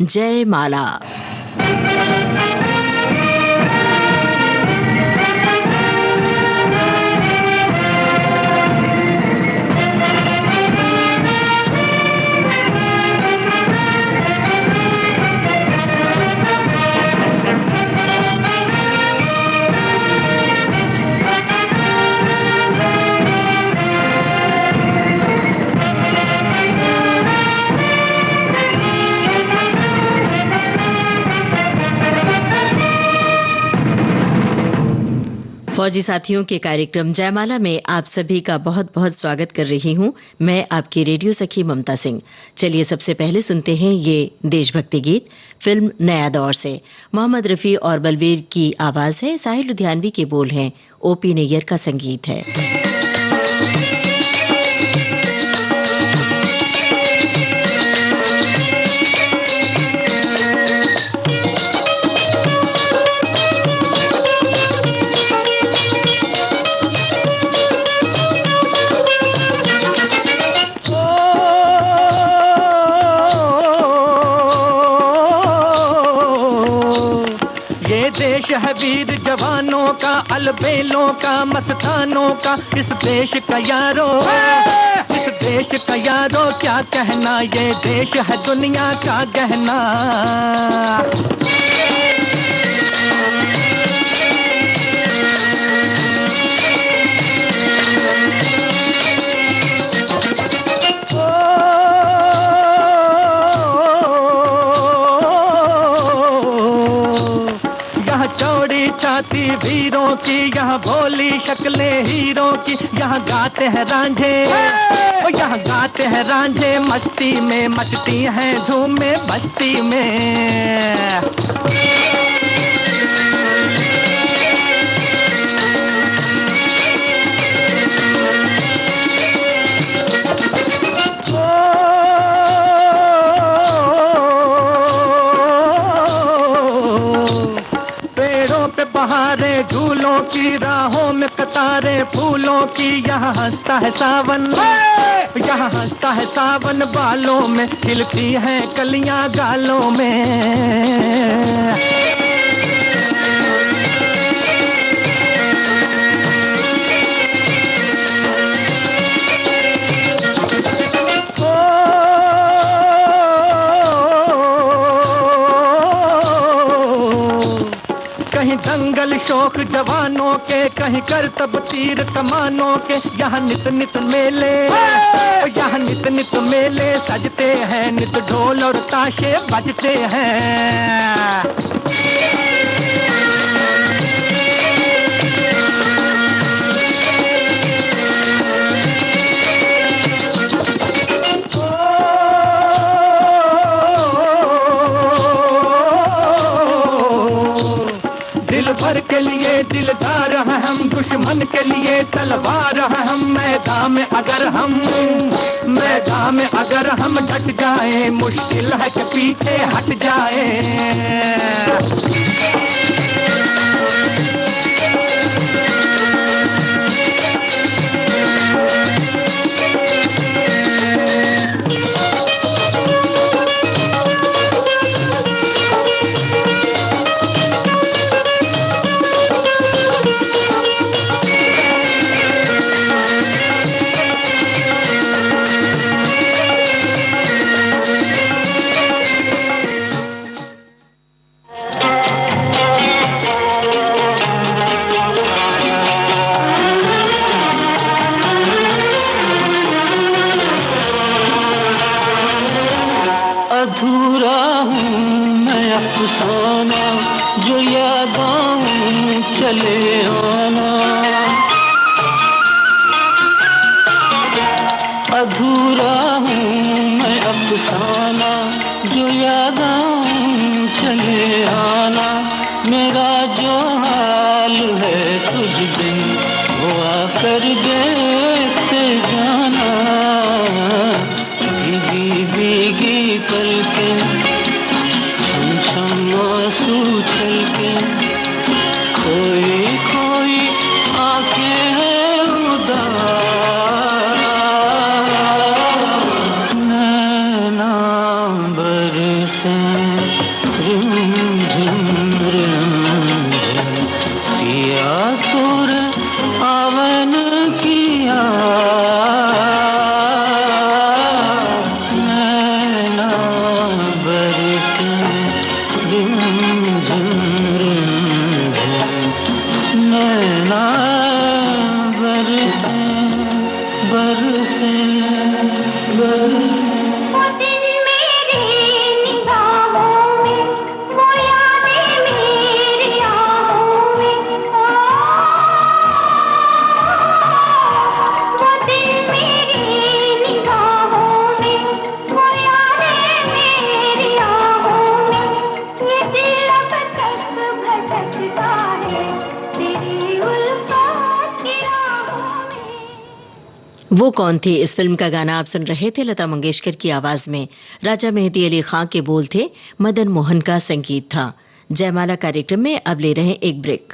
जयमाला। फौजी साथियों के कार्यक्रम जयमाला में आप सभी का बहुत बहुत स्वागत कर रही हूं। मैं आपकी रेडियो सखी ममता सिंह। चलिए सबसे पहले सुनते हैं ये देशभक्ति गीत फिल्म नया दौर से। मोहम्मद रफी और बलवीर की आवाज है, साहिल लुधियानवी के बोल हैं, ओपी नैयर का संगीत है। देश है वीर जवानों का, अलबेलों का, मस्तानों का। इस देश का यारो, इस देश का यारो क्या कहना, ये देश है दुनिया का गहना। चौड़ी छाती वीरों की, यहाँ भोली शक्लें हीरों की। यहाँ गाते हैं रांझे, यहाँ गाते हैं रांझे, मस्ती में मचती हैं धूमें बस्ती में। बहारे झूलों की, राहों में कतारें फूलों की। यहाँ हंसता है सावन, यहाँ हंसता है सावन, बालों में खिलती हैं कलियां गालों में। कहीं दंगल शौक जवानों के, कहीं करतब तीर कमानों के। यहाँ नित नित मेले, यहाँ नित नित मेले सजते हैं, नित ढोल और ताशे बजते हैं। भर के लिए दिलदार हैं हम, दुश्मन के लिए तलवार हैं हम। मैदान में अगर हम डट जाएं, मुश्किल है कि पीछे हट जाएं। अधूरा हूँ मैं अफसाना, जो याद आऊं चले आना। अधूरा हूँ मैं अफसाना, जो याद आऊं चले आना। मेरा जो हाल है तुझ बिन, वो आकर देखते जाना। भीगी भीगी पलकें, छम छम आंसू छलके, खोई खोई आंखें हैं उदास, नैना बरसें। वो कौन थी इस फिल्म का गाना आप सुन रहे थे लता मंगेशकर की आवाज में। राजा मेहदी अली खां के बोल थे, मदन मोहन का संगीत था। जयमाला कार्यक्रम में अब ले रहे हैं एक ब्रेक।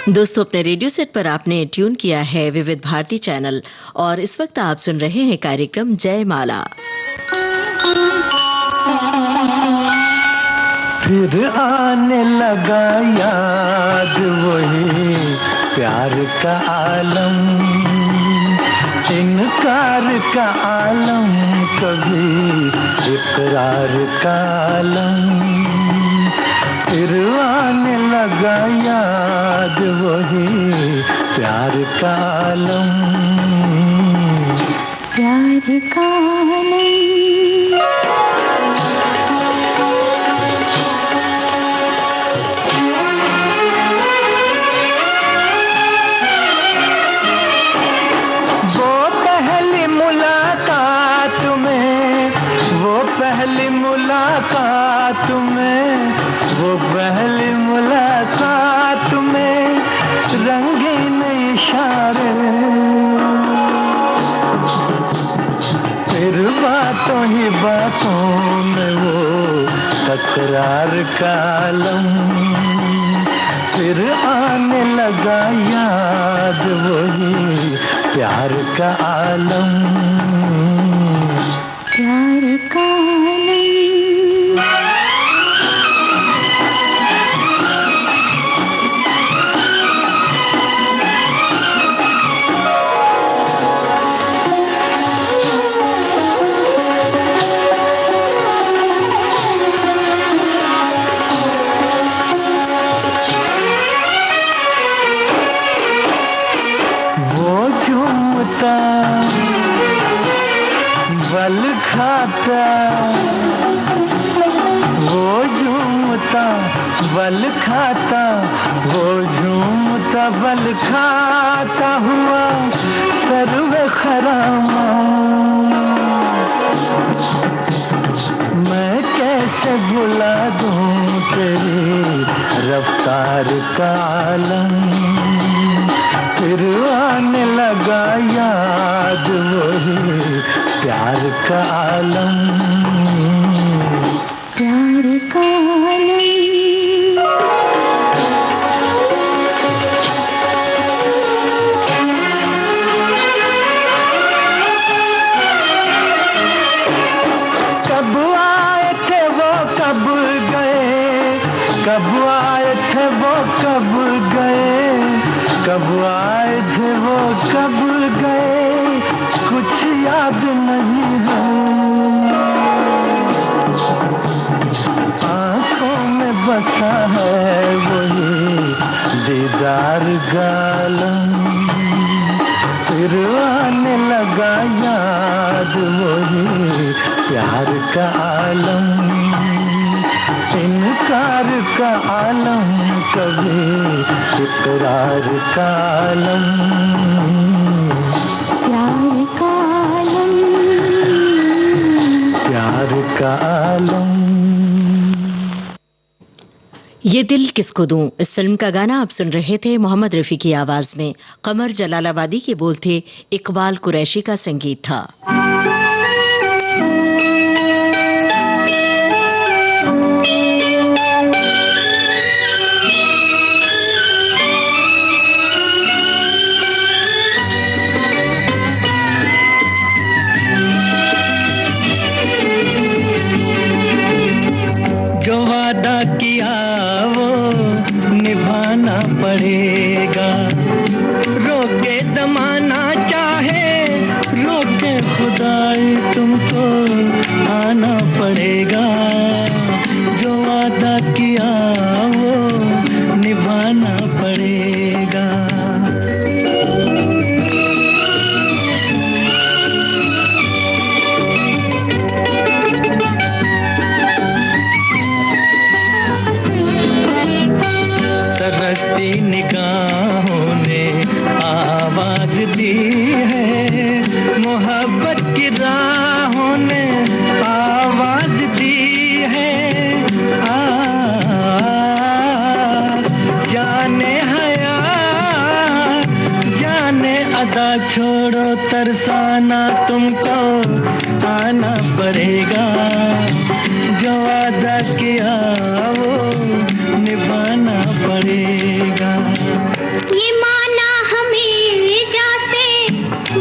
दोस्तों, अपने रेडियो सेट पर आपने ट्यून किया है विविध भारती चैनल और इस वक्त आप सुन रहे हैं कार्यक्रम जयमाला। फिर आने लगा याद वही प्यार का आलम, इनकार का आलम, कभी इकरार का आलम। फिर आने लगा याद वही प्यार का आलम, प्यार का आलम। पहली मुलाकात में, वो पहली मुलाकात में रंगीन इशारे, फिर बातों ही बातों में वो तकरार का आलम, फिर आने लगा याद वही प्यार का आलम, प्यार का आलम। बल खाता वो झूमता, बल खाता वो झूमता, बल खाता हुआ सर्वे खरामा। मैं कैसे भुला दूं तेरी रफ्तार का आलम, फिर आने लगा याद वही प्यार का आलम, प्यार का आलम। कब आए थे वो कब गए, कब आए थे वो कब गए, कब आए थे वो कब गए, कुछ याद नहीं है। आंखों में बसा है वही दीदार गालम, फिर आने लगा याद वही प्यार का आलम, इनकार का आलम कभी इकरार का आलम, प्यार का आलम, प्यार का आलम। ये दिल किसको दूं, इस फिल्म का गाना आप सुन रहे थे मोहम्मद रफी की आवाज में। कमर जलालाबादी के बोल थे, इकबाल कुरैशी का संगीत था। जो वादा किया वो निभाना पड़ेगा, रोके जमाना चाहे रोके खुदाई तुमको आना पड़ेगा, जो वादा किया वो निभाना पड़ेगा। तरसती निगाहों ने आवाज दी है, मोहब्बत की राहों ने आवाज दी है। जाने हया जाने अदा छोड़ो तरसाना तुमको आना पड़ेगा, जो वादा किया वो निभाना पड़ेगा। ये माना हमें जाते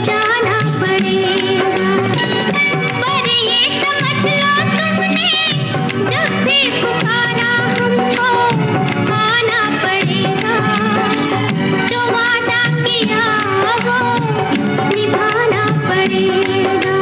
जाना पड़ेगा, पर ये समझ लो तुमने जब भी पुकारा हमको आना पड़ेगा, जो वादा किया वो निभाना पड़ेगा।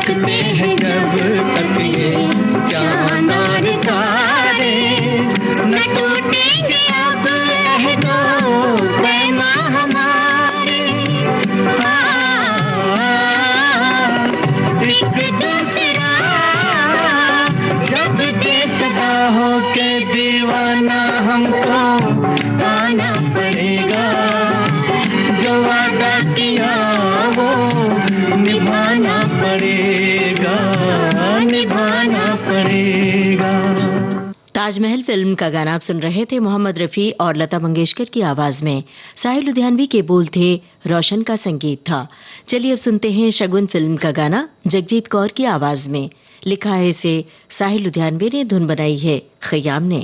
चमकते हैं जब तक ये चांद और तारे, न टूटेंगे अब अहदो पैमा हमारे। एक दूसरा जब दे सदा हो के दीवाना हमको आना पड़ेगा, जो वादा किया वो निभाना पड़ेगा, निभाना पड़ेगा। ताजमहल फिल्म का गाना आप सुन रहे थे। मोहम्मद रफी और लता मंगेशकर की आवाज में साहिल लुधियानवी के बोल थे, रोशन का संगीत था। चलिए अब सुनते हैं शगुन फिल्म का गाना जगजीत कौर की आवाज में। लिखा है इसे साहिल लुधियानवी ने, धुन बनाई है खयाम ने।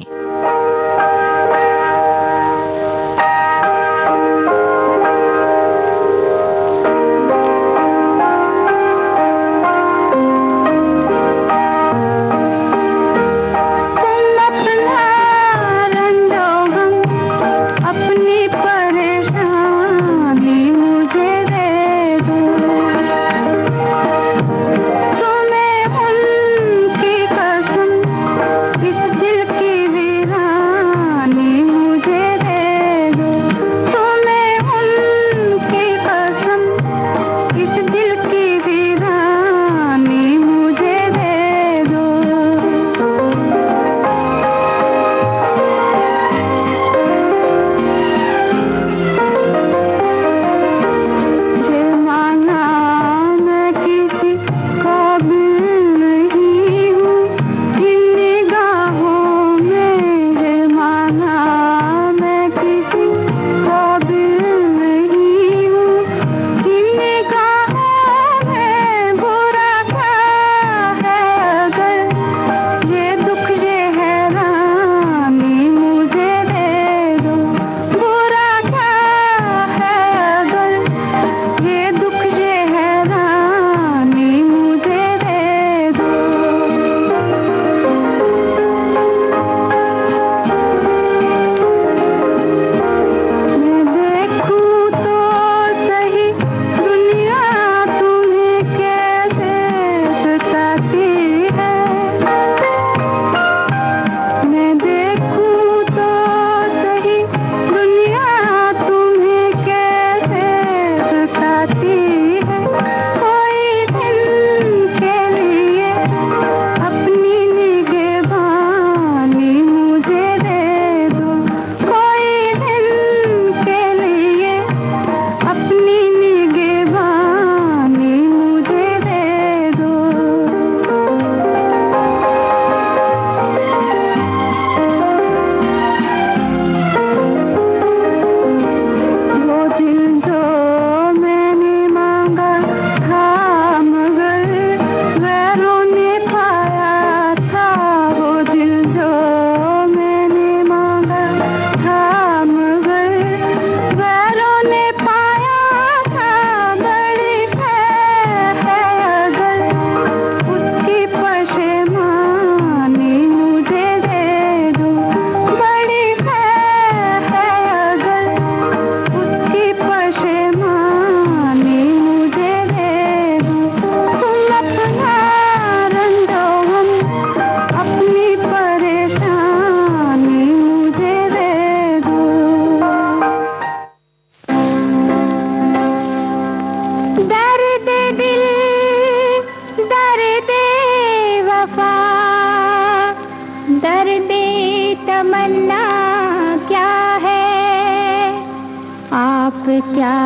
क्या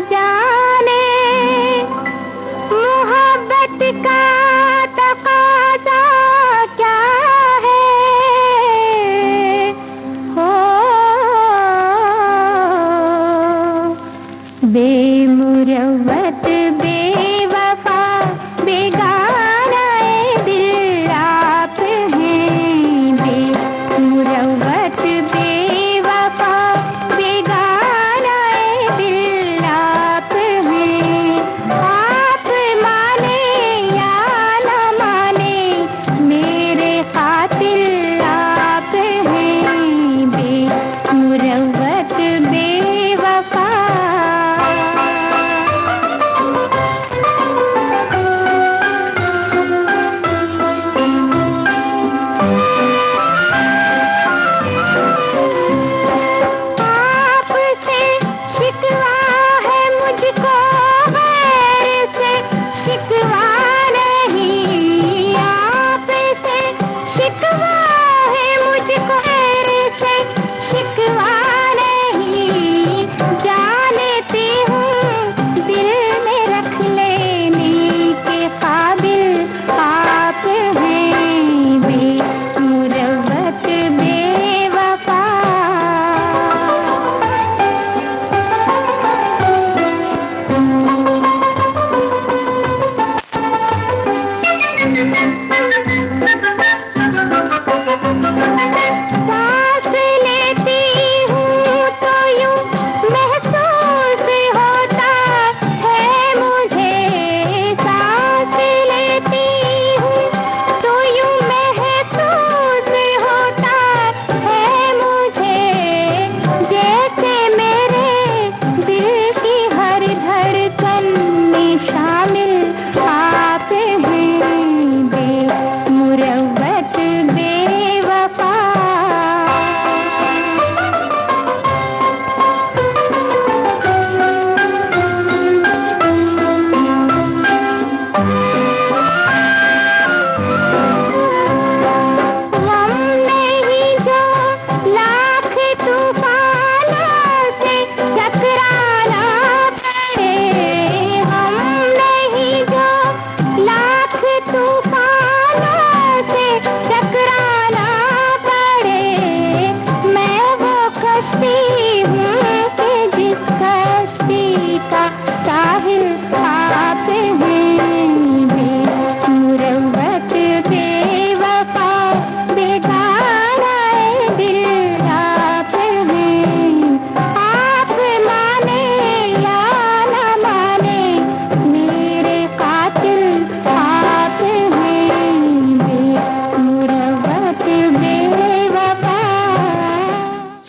जाने मोहब्बत का तकाज़ा क्या है, हो बेमुरव्वत बेवफा बेगाना ए दिल आप हैं, बेमुरव्वत बेवफा बेगाना ए दिल आप हैं। आप माने या न माने मेरे कातिल आप हैं, बेमुरव्वत बेवफा।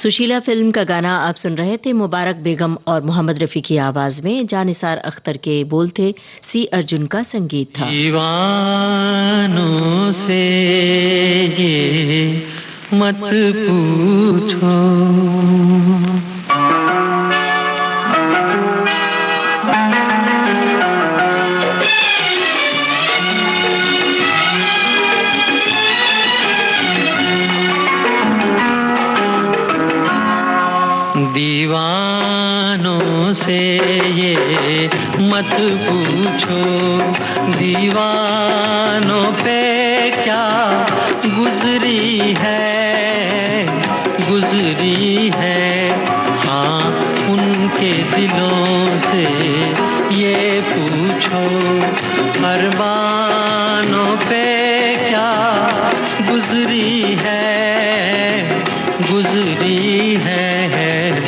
सुशीला फिल्म का गाना आप सुन रहे थे। मुबारक बेगम और मोहम्मद रफी की आवाज में, जानिसार अख्तर के बोल थे, सी अर्जुन का संगीत था। दीवानों से ये मत पूछो, दीवानों से ये मत पूछो, दीवानों पे क्या गुजरी है, हाँ उनके दिलों से ये पूछो, अरमानों पे क्या गुजरी है,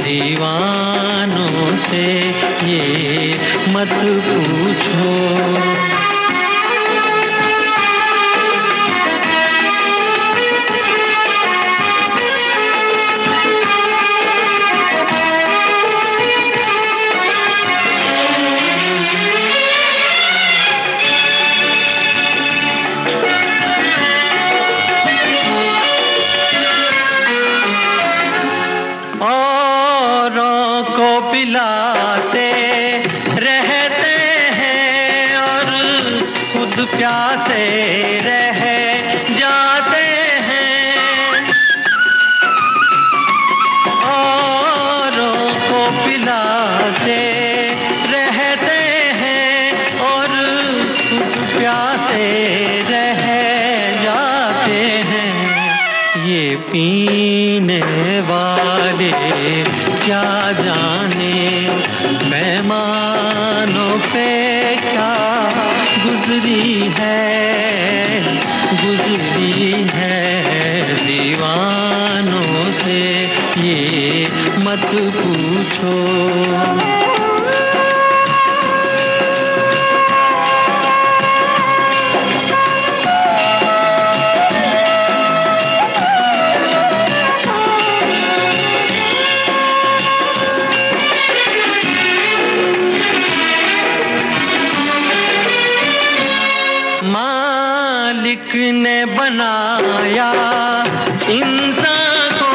दीवानों से ये मत पूछो। पिलाते रहते हैं और खुद प्यासे रह जाते हैं, औरों को पिलाते रहते हैं और खुद प्यासे रह जाते हैं, ये पीने वाले क्या जाने मेहमानों पे क्या गुजरी है, दीवानों से ये मत पूछो। मालिक ने बनाया इंसान को,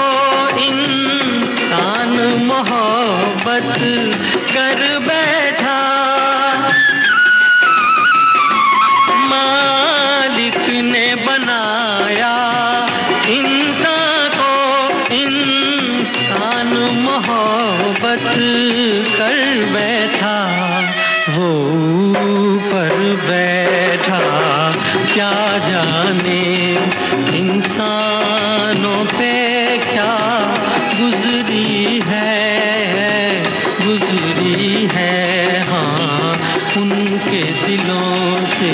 इंसान मोहब्बत कर बैठा, मालिक ने बनाया इंसान को, इंसान मोहब्बत कर बैठा, वो ऊपर बैठा क्या जाने इंसानों पे क्या गुजरी है, हाँ उनके दिलों से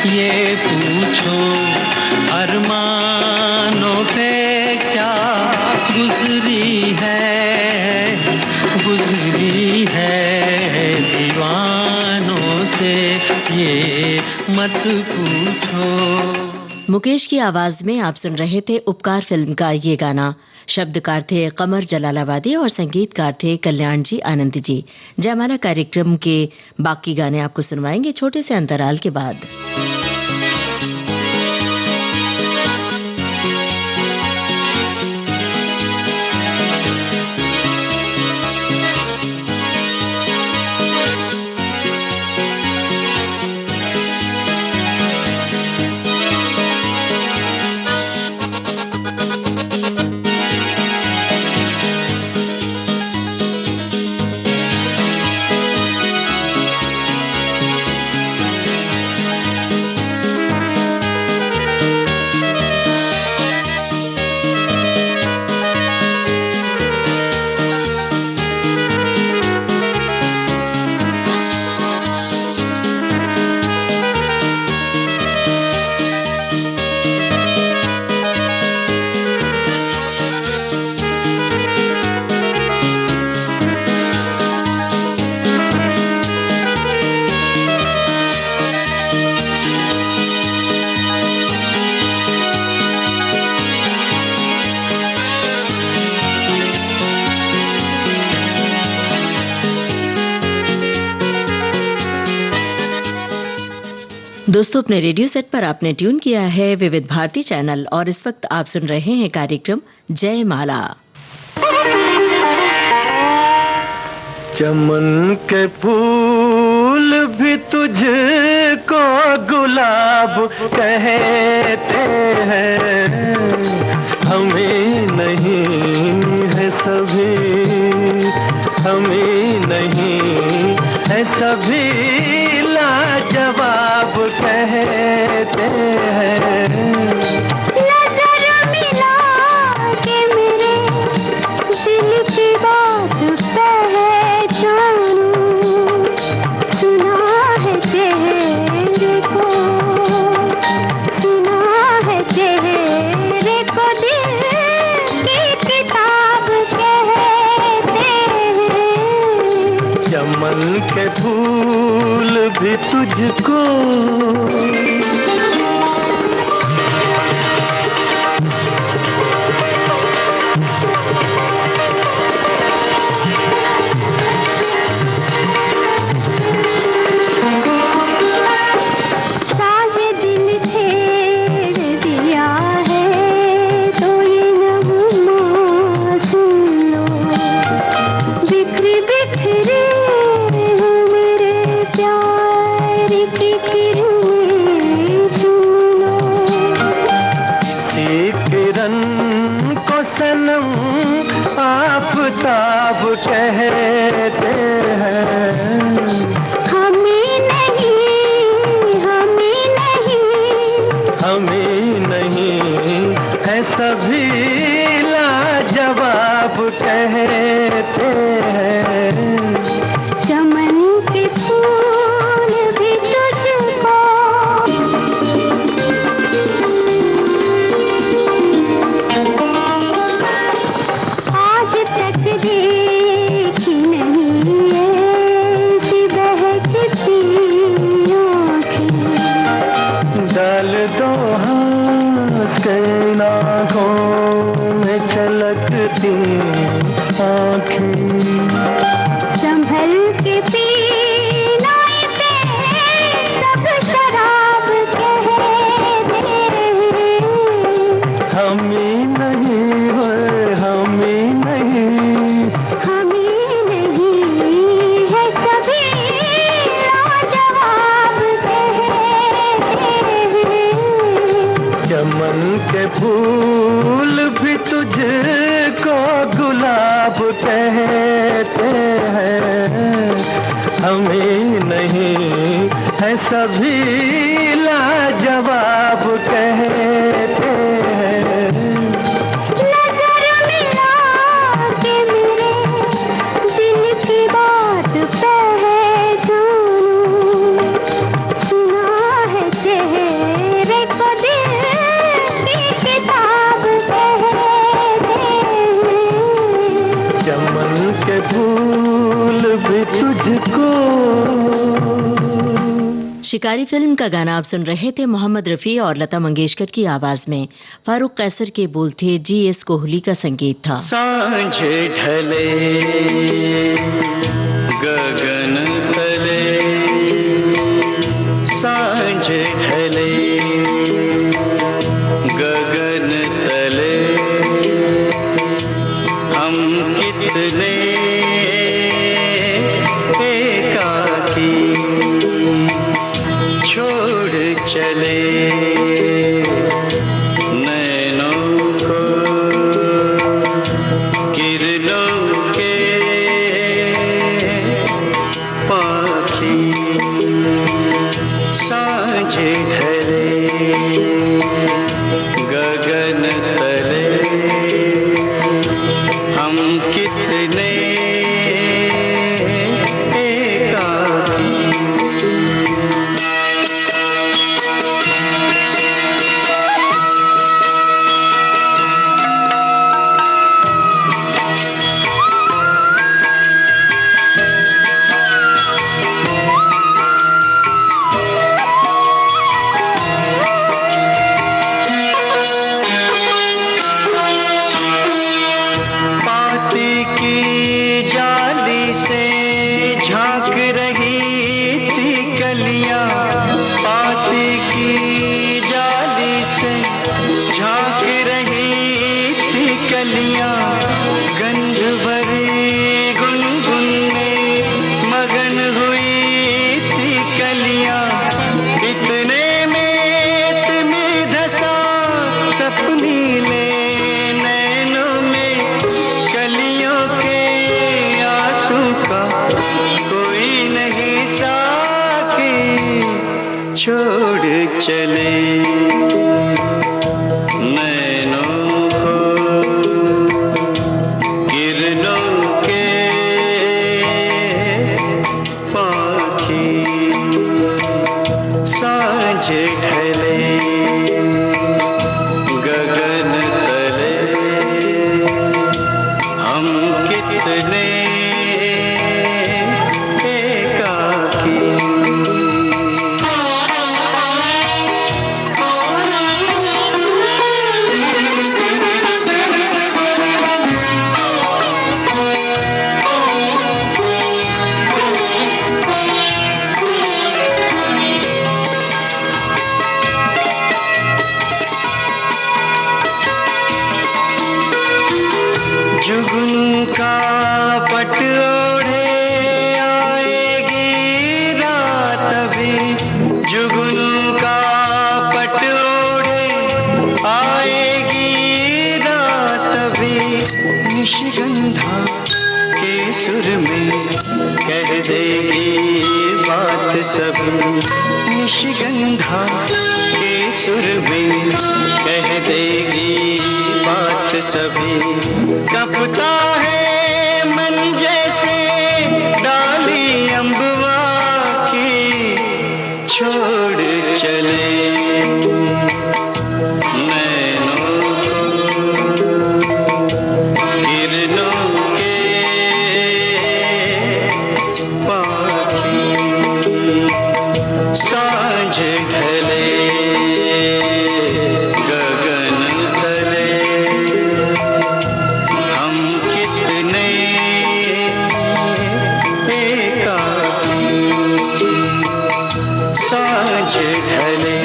ये पूछो, अरमानों पे क्या गुजरी है, दीवानों से ये मत पूछो। मुकेश की आवाज में आप सुन रहे थे उपकार फिल्म का ये गाना। शब्दकार थे कमर जलालाबादी और संगीतकार थे कल्याण जी आनंद जी। जयमाला कार्यक्रम के बाकी गाने आपको सुनवाएंगे छोटे से अंतराल के बाद। दोस्तों, अपने रेडियो सेट पर आपने ट्यून किया है विविध भारती चैनल और इस वक्त आप सुन रहे हैं कार्यक्रम जय माला। चमन के फूल भी तुझको गुलाब कहते हैं, हमें नहीं है सभी, हमें नहीं है सभी लाजवाब कहते हैं। नजर मिला के मेरे दिल की बात पहचानूं, सुना है चेहरे को, सुना है चेहरे को दिल की किताब कहते हैं। चमन के फूल भी तुझको आफताब कहते हैं। हमें नहीं, हमें नहीं, हमें नहीं है सभी लाजवाब कहते हैं। चमन के फूल भी तुझको आज तक देखी नहीं ऐसी बहकती आँखें। डाल दो हंस के आँखों में छलकती आँखें। संभल के पीना इसे सब शराब कहते हैं। हमें नहीं है, हमें नहीं, हमें नहीं है सभी लाजवाब कहते हैं। चमन के फूल भी तुझको गुलाब कहते हैं। हमें नहीं है सभी लाजवाब कहते हैं। नजर मिला के मेरे दिल की बात पहचानूं, सुना है चेहरे को दिल की किताब कहते हैं। चमन के फूल भी तुझको। शिकारी फिल्म का गाना आप सुन रहे थे मोहम्मद रफी और लता मंगेशकर की आवाज में। फारूक कैसर के बोल थे, जी.एस. कोहली का संगीत था। सांझ ढले गगन तले, सांझ ढले गगन तले, हम कितने एकाकी छोड़ चले नैनों को किरणों के छोड़ चले नैनों को किरणों के पाखी सांझ ढले गगन तले हम कितने एकाकी जुगनू का पट ओढ़े आएगी रात भी जुगनू का पट ओढ़े आएगी रात भी निशिगंधा के सुर में कह देगी बात सभी निशिगंधा के सुर में कह देगी बात सभी कपता है मन जैसे डाली अम्बवा की छोड़ चले नैनों को किरणों के पाखी सांझ ढले गगन तले हम कितने एकाकी सांझ ढले।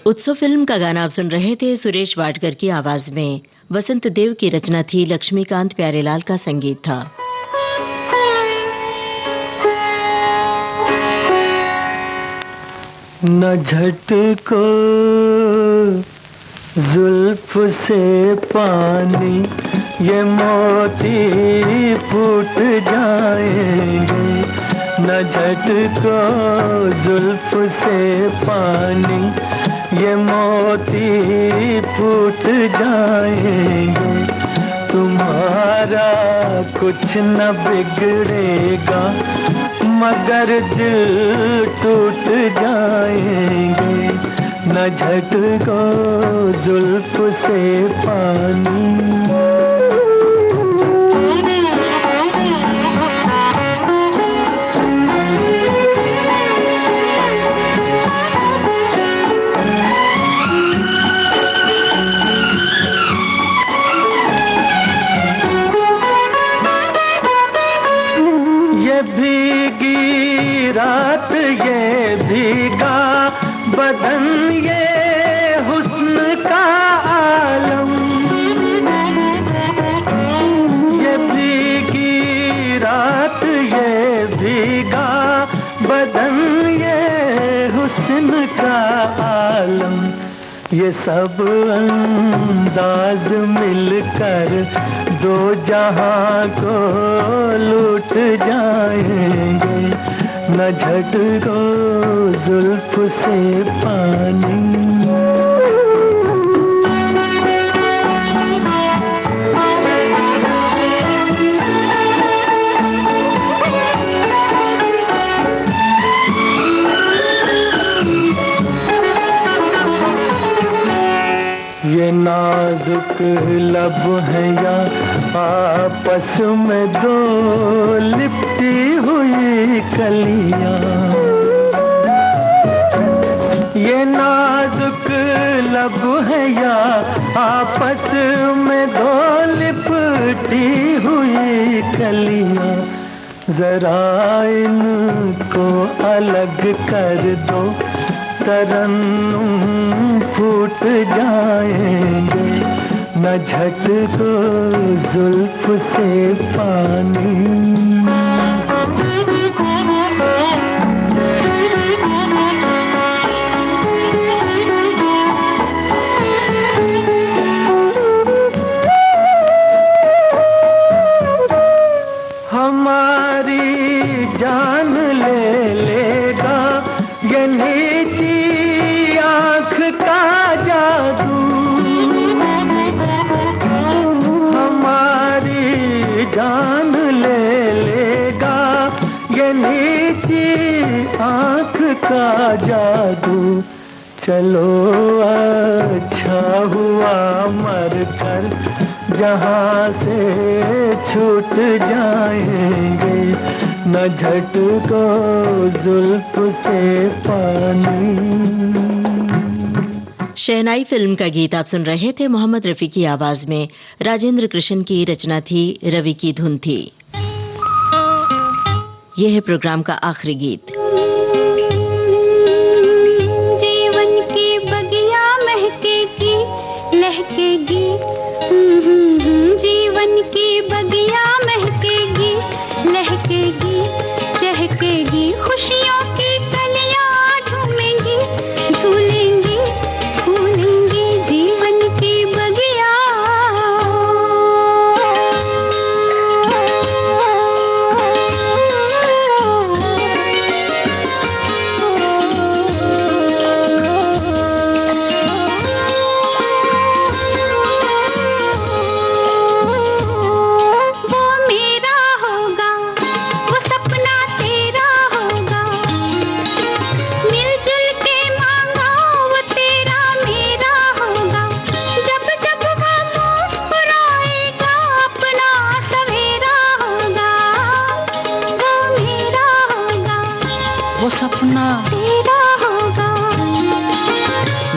उत्सव फिल्म का गाना आप सुन रहे थे सुरेश वाडकर की आवाज में। वसंत देव की रचना थी, लक्ष्मीकांत प्यारेलाल का संगीत था। न झटको जुल्फ से पानी ये मोती फूट जाएंगे न झटको जुल्फ से पानी ये मोती फूट जाएंगे तुम्हारा कुछ न बिगड़ेगा मगर दिल टूट जाएंगे न झटको जुल्फ से पानी। भीगी रात ये भीगा बदन ये हुस्न का आलम ये भीगी रात ये भीगा बदन ये हुस्न का आलम ये सब अंदाज मिलकर दो जहां को लूट जाएंगे न झटको जुल्फ से पानी। ये नाजुक लब है या आपस में दो लिपटी हुई कलियां ये नाजुक लब है या आपस में दो लिपटी हुई कलियां जरा इनको अलग कर दो तरन्नुम फूट जाएंगे न झटको जुल्फ से पानी। हमारी जान ले लेगा ये नीची आँख का जादू हमारी जान ले लेगा, ये नीची आँख का जादू। चलो अच्छा हुआ मर कर जहाँ से छूट जाएंगे, न झटको जुल्फ से पानी। शहनाई फिल्म का गीत आप सुन रहे थे। मोहम्मद रफी की आवाज में, राजेंद्र कृष्ण की रचना थी, रवि की धुन थी। यह है प्रोग्राम का आखिरी गीत। जीवन की बगिया महकेगी लहकेगी, जीवन की बगिया महकेगी लहकेगी चहकेगी, खुशियों की कलियां झूमेंगी झूलेंगी फूलेंगी, जीवन की बगिया। वो सपना तेरा होगा,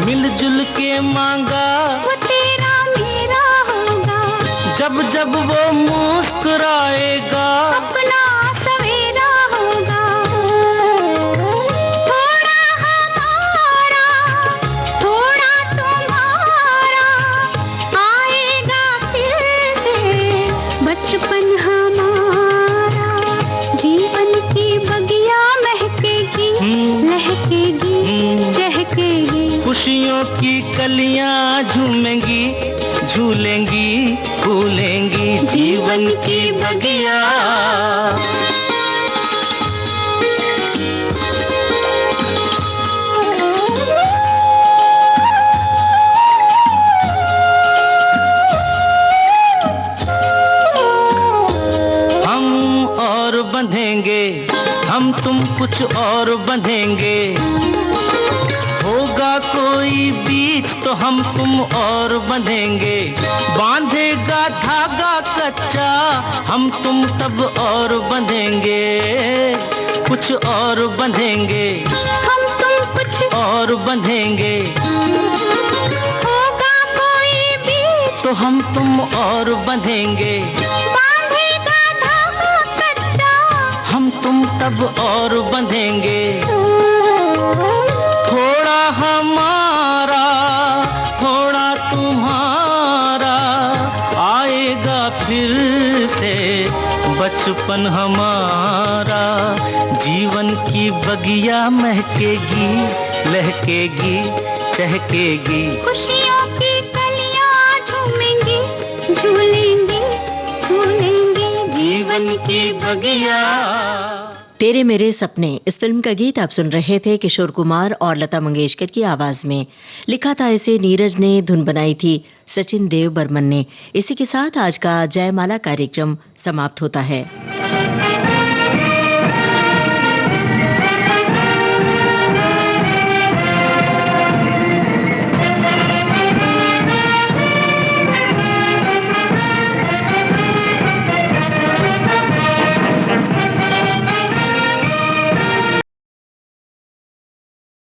मिलजुल के मांगा वो तेरा मेरा होगा, जब जब वो मुस्कुराएगा अपना सवेरा होगा। थोड़ा हमारा थोड़ा तुम्हारा, आएगा फिर से बचपन हमारा, जीवन की बगिया महकेगी लहकेगी चहकेगी, खुशियों की कलियां झूमेंगी झूलेंगी फूलेंगी, जीवन की बगिया। हम और बंधेंगे, हम तुम कुछ और बंधेंगे, होगा कोई बीच तो हम तुम और बंधेंगे, बांधेगा धागा कच्चा हम तुम तब और बंधेंगे, कुछ और बंधेंगे, हम तुम कुछ और बंधेंगे, होगा कोई बीच तो हम तुम और बंधेंगे, बांधेगा धागा कच्चा हम तुम तब और बंधेंगे। थोड़ा हमारा थोड़ा तुम्हारा, आएगा फिर से बचपन हमारा, जीवन की बगिया महकेगी लहकेगी चहकेगी, खुशियों की कलियां झूमेंगी झूलेंगी फूलेंगी, जीवन की बगिया। तेरे मेरे सपने, इस फिल्म का गीत आप सुन रहे थे किशोर कुमार और लता मंगेशकर की आवाज में। लिखा था इसे नीरज ने, धुन बनाई थी सचिन देव बर्मन ने। इसी के साथ आज का जयमाला कार्यक्रम समाप्त होता है।